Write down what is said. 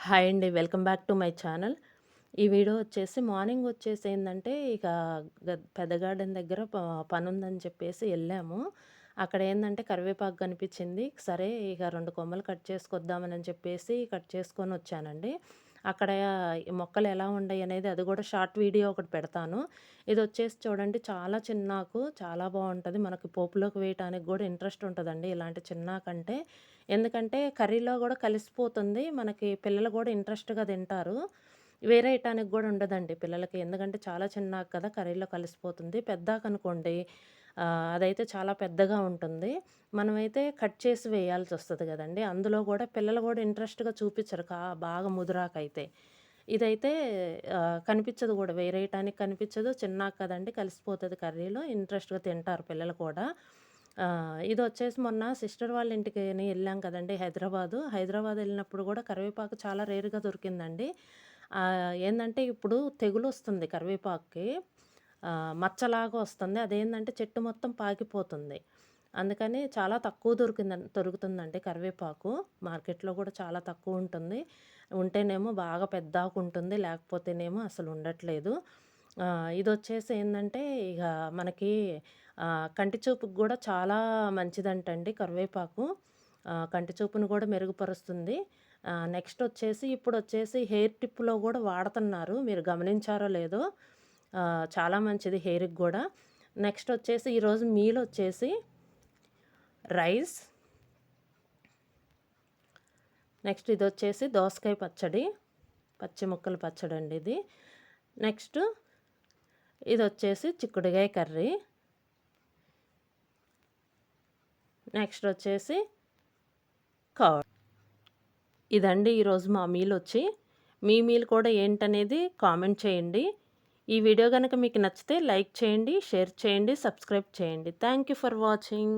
Hi అండి. Welcome back to my channel. ఈ video వచ్చేసి మార్నింగ్ వచ్చేసి ఏందంటే, ఇక పెద్ద గార్డెన్ దగ్గర పనుందని చెప్పేసి ఎళ్ళాము. అక్కడ ఏందంటే కరివేపాకు కనిపించింది. సరే ఇక 2 కొమ్మలు కట్ చేసుకొద్దామని చెప్పేసి కట్ చేసుకొనొచ్చానండి. అక్కడ ఈ మొక్కలు ఎలా ఉండయనేది అది గూడా షార్ట్ వీడియో ఒకటి పెడతాను. ఇదొచ్చేసి చూడండి చాలా చిన్నాకు, చాలా బావుంటది. మనకి పోపులోకి వేయటానికి గూడా ఇంట్రెస్ట్ ఉంటదండి ఇలాంటి చిన్నాకంటే. ఎందుకంటే కర్రీలో గూడా కలిసిపోతుంది. మనకి పిల్లలు గూడా ఇంట్రెస్ట్‌గా తింటారు. వేరేయటానికి గూడా ఉండదండి పిల్లలకి. ఎందుకంటే చాలా చిన్నాకు కదా! కర్రీలో కలిసిపోతుంది. పెద్దాకనుకోండి అదైతే చాలా పెద్దగా ఉంటుంది. మనమైతే కట్ చేసి వేయాల్సొస్తది గదండీ! అందులో గూడా పిల్లలు గూడా ఇంట్రెస్ట్‌గా చూపిచ్చరు బాగా ముదురాకైతే. ఇదైతే కనిపిచ్చదు గూడా. వేరేయటానికి కనిపిచ్చదు. చిన్నాకు కదండీ! కలిసిపోతది కర్రీలో. ఇంట్రెస్ట్‌గా తింటారు పిల్లలు కూడా. ఇదొచ్చేసి మొన్న సిస్టర్ వాళ్ళ ఇంటికని ఎళ్ళాం కదండీ హైదరాబాదు. హైదరాబాద్ ఎళ్ళినప్పుడు గూడా కరివేపాకు చాలా రేర్‌గా దొరికిందండి. ఏందంటే ఇప్పుడు తెగులొస్తుంది కరివేపాకుకి. మచ్చలాగా వస్తుంది. అదేందంటే చెట్టు మొత్తం పాకిపోతుంది. అందుకని చాలా తక్కువ దొరుకుతుందండి కరివేపాకు. మార్కెట్‌లో గూడా చాలా తక్కువుంటుంది. ఉంటేనేమో బాగా పెద్దాకుంటుంది. లేకపోతేనేమో అసలుండట్లేదు. ఇదొచ్చేసి ఏందంటే ఇగ మనకి కంటి చూపుకి గూడా చాలా మంచిదంటండి కరివేపాకు. కంటి చూపును గూడా మెరుగుపరుస్తుంది. నెక్స్టొచ్చేసి ఇప్పుడొచ్చేసి హెయిర్ టిప్‌లో గూడా వాడతన్నారు. మీరు గమనించారో లేదో చాలా మంచిది హెయిర్‌కి గూడా. నెక్స్టొచ్చేసి ఈరోజు మీలొచ్చేసి రైస్, నెక్స్ట్ ఇదొచ్చేసి దోసకాయ పచ్చడి, పచ్చి ముక్కల పచ్చడండి ఇది. నెక్స్ట్ ఇదొచ్చేసి చిక్కుడుగాయ కర్రీ. నెక్స్టొచ్చేసి కర్డ్. ఇదండి ఈరోజు మా మీలొచ్చి. మీ మీల్ కూడా ఏంటనేది కామెంట్ చేయండి. ఈ వీడియో గనక మీకు నచ్చితే లైక్ చేయండి, షేర్ చేయండి, సబ్స్క్రైబ్ చేయండి. Thank you for watching.